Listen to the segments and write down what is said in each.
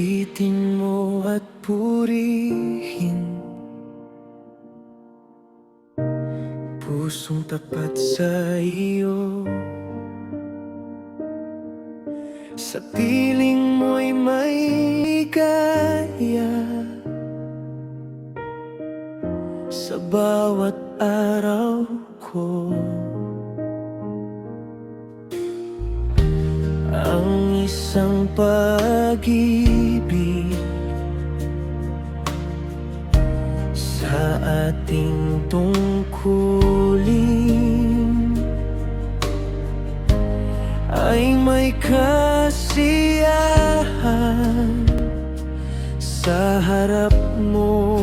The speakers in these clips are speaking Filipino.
Purihin mo at purihin, pusong tapat sa iyo. Sa piling mo'y may ligaya, sa bawat araw ko. Ang isang pag-ibig sa ating tungkulin ay may kasiyahan sa harap mo,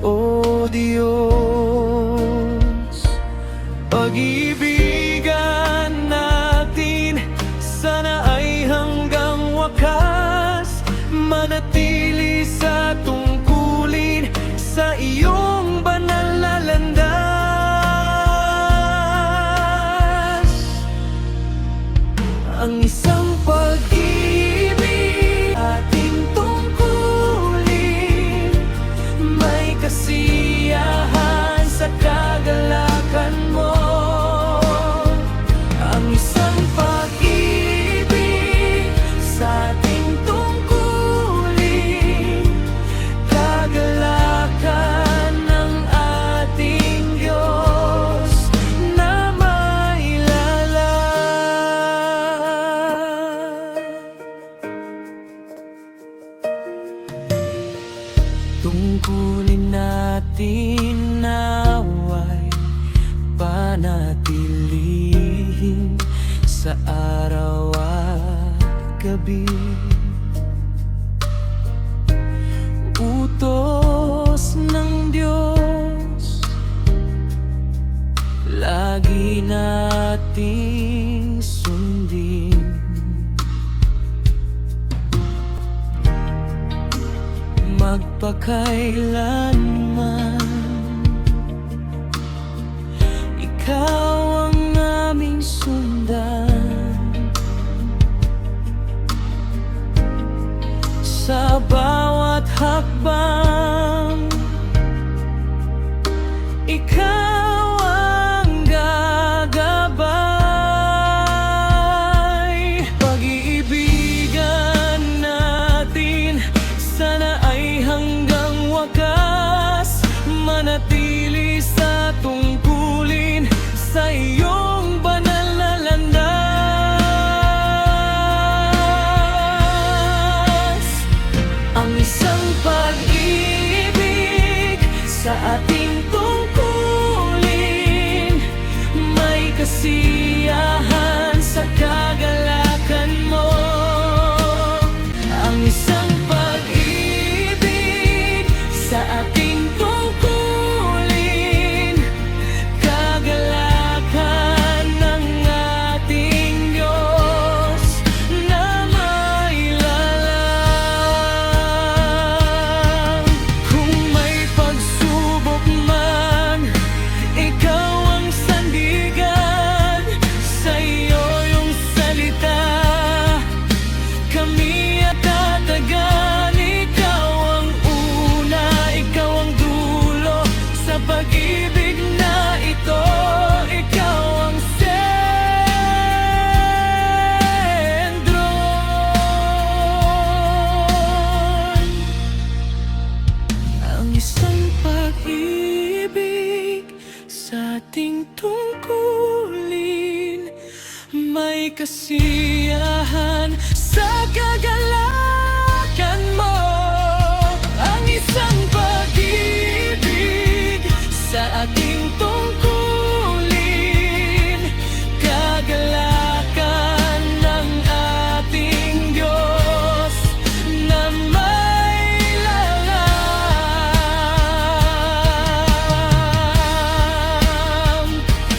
O Diyos. Pag-ibigan natin sana ay hanggang wakas, manatili sa tungkulin sa iyong banal na landas. Ang isang pag-ibig ating tungkulin, may kasiyahan sa kagalakan mo. Ang isang pag-ibig sa ating tungkulin, kagalakan ng ating Diyos na mailalang. Tungkulin natin naway panatilihin sa araw at gabi. Utos ng Diyos lagi nating sundin. Magpakailanman ikaw ang aming sundan, sa bawat hakbang ikaw ang gagabay. Pag-iibigan natin sana ay hanggang wakas, manatili sa tungkulin sa iyong banal na landas. Ang isang pag-ibig sa ating tungkulin, may kasiyahan sa kagalakan mo. Ang isang pag-ibig sa ating tungkulin, kagalakan ng ating Diyos na mailalang. Kung may pagsubok man, ikaw ang sandigan, sa iyo yung salita kami at tatagan. Ikaw ang una, ikaw ang dulo sa pag-ibig na ito. Ikaw ang sentro. Ang isang pag-ibig sa ating tungkulin, may kasiyahan sa kagalakan mo. Ang isang pag-ibig sa ating tungkulin, kagalakan ng ating Diyos na mailalang.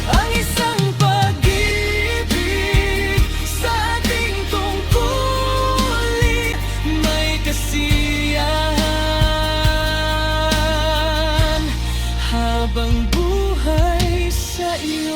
Ang isang pag-ibig sa ating tungkulin, may kasiyahan habang buhay sa iyo.